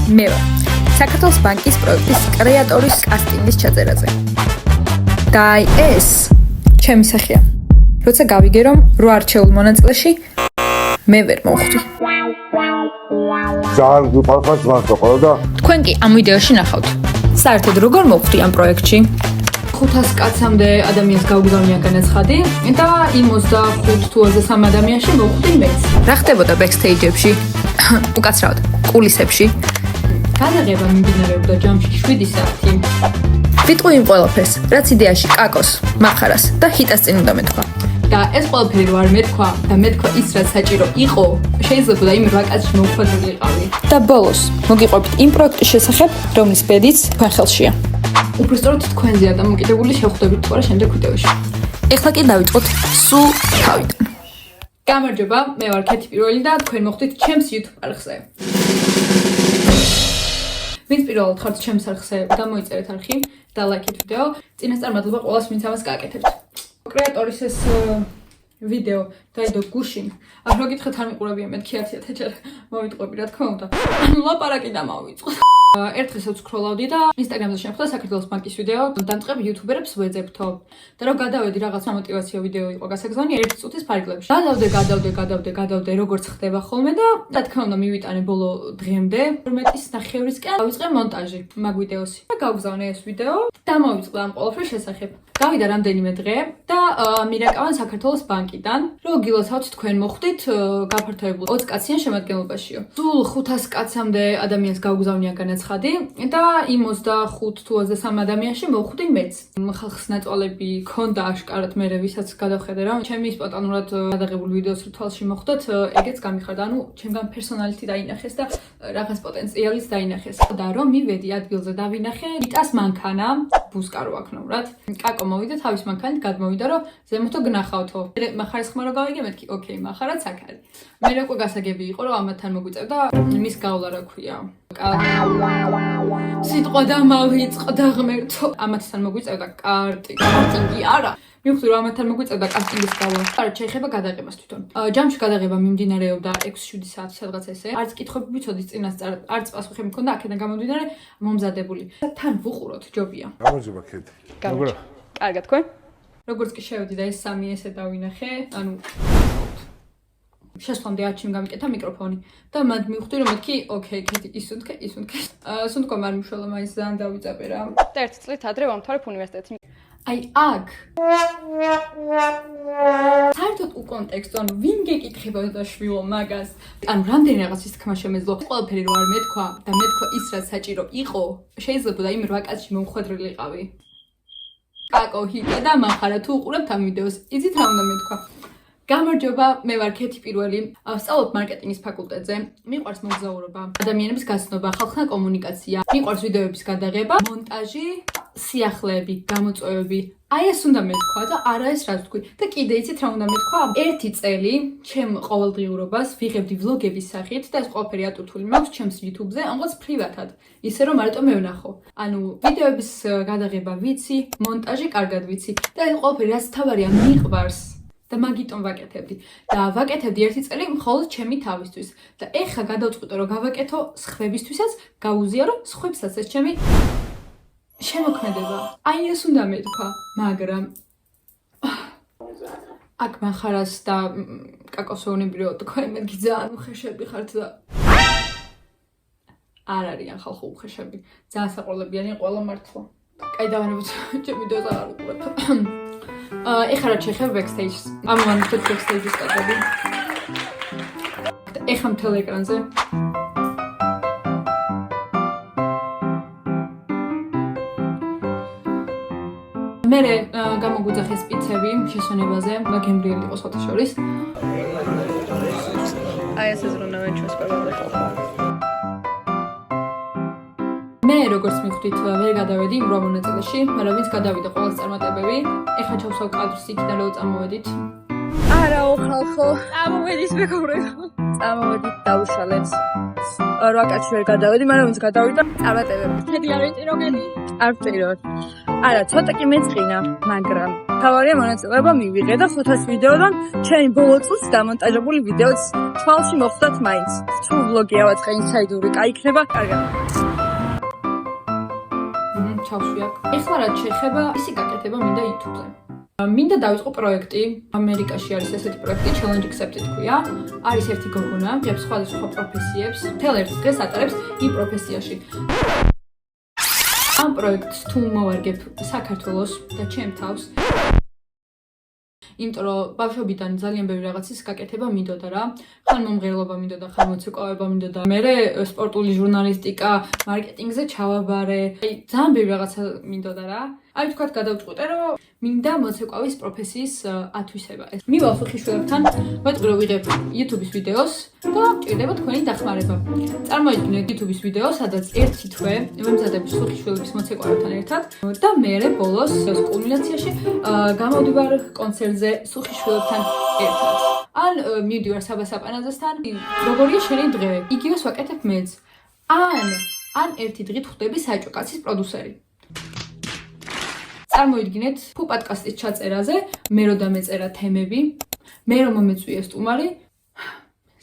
მე ვარ საქართველოს ბანკის პროექტის კრეატორის კასტინგის ჩაწერაზე. და აი ეს ჩემი სახეა. როცა გავიგე რომ 8 არჩეულ მონაწილეში მე ვერ მოვხვდი. ძალიან გიყვარხარ ძმასო ყოლა და თქვენ კი ამ ვიდეოში ნახავთ. საერთოდ როგორ მოვხვდი ამ პროექტში? 500 კაცამდე ადამიანს გავგზავნია განაცხადი და იმ 25 თუ 23 ადამიანში მოვხვდი მეც. რა ხდებოდა ბექსტეიჯებში? უკაცრავად, კულისებში. გადაღება მიმდინარეობდა ჯამში 7 საათი. ვიტყვი იმ ყველაფერს, რაც იდეაში კაკოს, მახარას და ჰიტას წინ უნდა მეთქვა. და ეს ყველაფერი რო არ მეთქვა და მეთქვა ის, რაც საჭირო იყო, შეიძლება იმ 8 კაცში მოვხვდრილიყავი. და ბოლოს მოგიყვებით იმ პროექტის შესახებ, რომლის ბედიც თქვენ ხელშია. უბრალოდ თქვენზეა დამოკიდებული შევხვდებით თუ არა შემდეგ ვიდეოში. ეხლა კი დავიწყოთ სულ თავიდან. გამარჯობა, მე ვარ ქეთი პირველი და თქვენ მოხვდით ჩემს YouTube არხზე. ვინც პირველად ხართ ჩემს არხზე, გამოიწერეთ არხი და ლაიქეთ ვიდეო. წინასწარ მადლობა ყველას, ვინც ამას გააკეთებთ. კრეატორის ეს ვიდეო დაიდო გუშინ. არ მოგითხეთ არ მიყურებია მეთქი 1000 ჯერ მოვიტყვები რა თქმა უნდა. ანუ ლაპარაკი დამავიწყო. ერთ დღესაც სკროლავდი და Instagram-ზე შემხვდა საქართველოს ბანკის ვიდეო, დამწყებ YouTuber-ებს ვეძებთო. და რომ გადავედი რაღაც მოტივაციო ვიდეო იყო გასაგზავნი 1 წუთის ფარგლებში. გადავდე როგორც ხდება ხოლმე და რა თქმა უნდა მივიტანე ბოლო დღემდე 12-ის ნახევრისკენ დავიწყე მონტაჟი მაგ ვიდეოსი. და გავგზავნე ეს ვიდეო და მოვიწყდა ამ ყველაფრის შესახებ. გავიდა რამდენიმე დღე და მირაკავან საქართველოს ბანკიდან, რომ გილოცავთ თქვენ მოხვდით გაფართოებულ 20 კაციან შემადგენლობაშიო. სულ 500 კაცამდე ადამიანს გავგზავნია განაცხადი და იმ 25 თუ 23 ადამიანში მოვხვდი მეც. ხალხს ნაწვალები ქონდა აშკარად მე ვისაც გადავხედე რომ ჩემი სპონტანურად გადაღებული ვიდეოს რთვალში მოხვდათ, ეგეც გამიხარდა, ანუ ჩემგან პერსონალიტი დაინახეს და რაღაც პოტენციალიც დაინახეს. და რომ მივედი ადგილზე დავინახე, იტას მანქანა, ბუსკარო აქნოვრად. კაკო მოვიდა თავის მანქანით გადმოვიდა რომ ზემოთო გნახავთო. მახარეს ხმა რო გავიგე მეთქი, ოკეი, მახარაც აქ არის. მე უკვე გასაგები იყო რომ ამათთან მოგვიწევდა მის გავლა რა ქვია. სიტყვა და მავიწყდა ღმერთო. ამათთან მოგვიწევდა კასტინგი არა. მივხვდი რომ ამათთან მოგვიწევდა კასტინგის გავლა. არა, შეიძლება გადაღებას თვითონ. ჯამში გადაღება მიმდინარეობდა 6-7 საათი სადღაც ესე. არც კითხვები ვიცოდი წინასწარ, არც პასუხი მქონდა აქედან გამომდინარე მომზადებული. თან ვუყუროთ, ჯობია. გამარჯობა ქეთი. გამარჯობა. კარგად თქვენ? როგორც კი შევედი და ეს სამი ესე დავინახე, ანუ შესვლამდე არჩიმ გამიკეთა მიკროფონი და მად მივხვდი რომ მეთქი, ოკეი, ქეთი ისუნთქე. სუნთქვა არ მიშველა, მაინც ძალიან დავიწყე რა. და 1 წლით ადრე ვამთავრებ უნივერსიტეტს. აი აქ საერთოდ უკონტექსტო, ანუ ვინ გეკითხებოდა შვილო მაგას? ანუ რამდენი რაღაცის თქმა შემეძლო. ყველაფერი რო არ მეთქვა და მეთქვა ის, რაც საჭირო იყო, შეიძლება იმ 8 კაცში მომხვედრილიყავი. კაკო ჰიტა და მახარა თუ უყურებთ ამ ვიდეოს, იცით რა უნდა მეთქვა? გამარჯობა, მე ვარ ქეთი პირველი, ვსწავლობ მარკეტინგის ფაკულტეტზე. მიყვარს მოგზაურობა, ადამიანების გაცნობა, ხალხთან კომუნიკაცია, მიყვარს ვიდეოების გადაღება, მონტაჟი, სიახლეები, გამოწვევები. აი ეს უნდა მეთქვა და არა ეს რაც თქვი. და კიდე იცით რა უნდა მეთქვა? 1 წელი ჩემ ყოველდღიურობას ვიღებდი ვლოგების სახით და ეს ყველაფერი ატვირთული მაქვს ჩემს YouTube-ზე, ამღაც პრივატად. ისე რომ მარტო მე ვნახო. ანუ ვიდეოების გადაღება ვიცი, მონტაჟი კარგად ვიცი და ეს ყველაფერი რაც თავარია მიყვარს. და მაგიტომ ვაკეთებდი. და ვაკეთებდი 1 წელი მხოლოდ ჩემი თავისთვის. და ეხლა გადავწყვიტე რომ გავაკეთო სხვებისთვისაც, გაუზიარო სხვებსაც ეს ჩემი შემოქმედება. აი ეს უნდა მეთქვა, მაგრამ აქ მახარას და კაკოს ვეუბნები რომ თქვენ მეთქი ძალიან უხეშები ხართ და არ არიან ხალხო უხეშები. ძალიან საყურლებიანია ყველა მართლა. კაი დავანებოთ ჩემ ვიდეოს არ უყურებთ. ეხლა რა შეიძლება ბექსტეიჯს. ამოვანებთ ბექსტეიჯის კადრები. ეხლა მთელ ეკრანზე. მე გამოგვიძახეს სპიცები შესვენებაზე, გემრიელი იყო სხვათა შორის. აი ეს ზრუნავენ ჩვენს ყველაფერს. მე როგორც მივხვდით, ვერ გადავედი იმ 8 მონაწილეში, მაგრამ ვინც გადავიდა ყველას წარმატებები. ეხლა ჩავსვავ კადრს იქიდან რომ წამოვედით. არაო ხალხო, წამოვედით მეგობრებო. წამოვედით დავუშალეთ. 8 კაცი ვერ გადავედი, მაგრამ ვინც გადავიდა წარმატებები. შედი არ ვიტირო გედი? არ ვტიროთ. არა, ცოტა კი მეწყინა, მაგრამ მთავარია მონაწილეობა მივიღე და 500 ვიდეოდან ჩემი ბოლო წუთს დამონტაჟებული ვიდეოც თვალში მოხვდათ მაინც. თუ ვლოგი ავაწყე ინსაიდური, კაი იქნება, კარგად. ჩავშვიაკ. ეხლა რაც შეეხება ისი გაკეთება მინდა YouTube-ზე. მინდა დავიწყო პროექტი. ამერიკაში არის ესეთი პროექტი, Challenge Accepted ქვია. არის ერთი გოგონა, ჯებს სხვადასხვა პროფესიებს, მთელ ერთ დღეს ატარებს იმ პროფესიაში. ამ პროექტს თუ მოვარგებ საქართველოს და ჩემ თავს, იმიტომ რომ ბავშვობიდან ძალიან ბევრი რაღაცის გაკეთება მინდოდა რა. ხან მომღერლობა მინდოდა, ხან მოცეკვავება მინდოდა. მერე სპორტული ჟურნალისტიკა, მარკეტინგზე ჩავაბარე. ძალიან ბევრი რაღაცა მინდოდა რა. აი თქვათ გადავწყვიტე რომ მინდა მოცეკვავის პროფესიის ათვისება. მივალ სუხიშვილებთან, ვეტყვი რომ ვიღებ YouTube-ის ვიდეოს და მჭირდება თქვენი დახმარება. წარმოიდგინეთ YouTube-ის ვიდეო, სადაც ერთი თვე ვემზადებ სუხიშვილების მოცეკვავებთან ერთად და მერე ბოლოს კულმინაციაში გამოვდივარ კონცერტზე სუხიშვილებთან ერთად. ან მივდივარ საბასაპანაძესთან, როგორია შენი დღე? იგივეს ვაკეთებ მეც. ან ერთი დღით ხვდები საჭო კაცის პროდიუსერი. წარმოიდგინეთ, თუ პოდკასტის ჩაწერაზე მე რო დამეწერა თემები, მე რომ მომეწვია სტუმარი,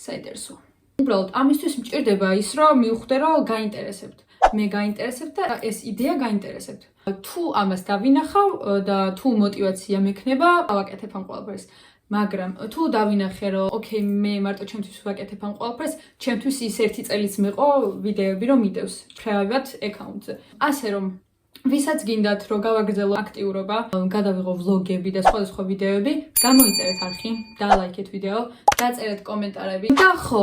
საინტერესო. უბრალოდ ამისთვის მჭირდება ის, რომ მივხვდე, რომ გაინტერესებთ. მე გაინტერესებთ და ეს იდეა გაინტერესებთ. თუ ამას დავინახავ და თუ мотиваცია მექნება, ავაკეთებ ამ ყველაფერს. მაგრამ თუ დავინახე, რომ ოკეი, მე მარტო ჩემთვის ვაკეთებ ამ ყველაფერს, ჩემთვის ის ერთი წელიც მეყო ვიდეოები, რომ მიდევს ჩქრავებათ აკაუნტზე. ასე რომ ვისაც გინდათ რომ გავაგრძელო აქტიურობა, გადავიღო ვლოგები და სხვადასხვა ვიდეოები, გამოიწერეთ არხი, დალაიქეთ ვიდეო, დაწერეთ კომენტარები და ხო,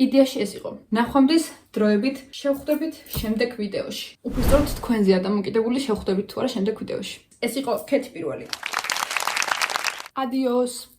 იდეაში ეს იყო. ნახვამდის დროებით შევხვდებით შემდეგ ვიდეოში. უბრალოდ თქვენზეა დამოკიდებული შევხვდებით თუ არა შემდეგ ვიდეოში. ეს იყო ქეთი პირველი. Adiós.